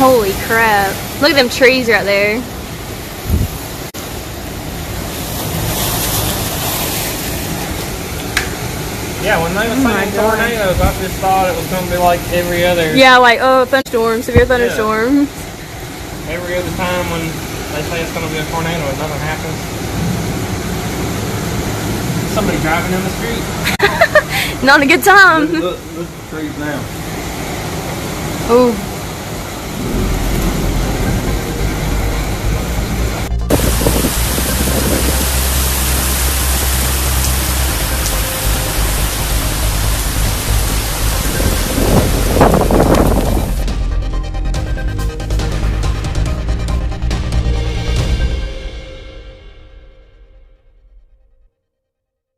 Holy crap. Look at them trees right there. Yeah, when they were saying tornadoes, I just thought it was going to be like every other... Yeah, like, oh, thunderstorm, severe thunderstorm. Yeah. Every other time when they say it's going to be a tornado and nothing happens. Somebody driving down the street. Not a good time. Look at the trees now. Oh.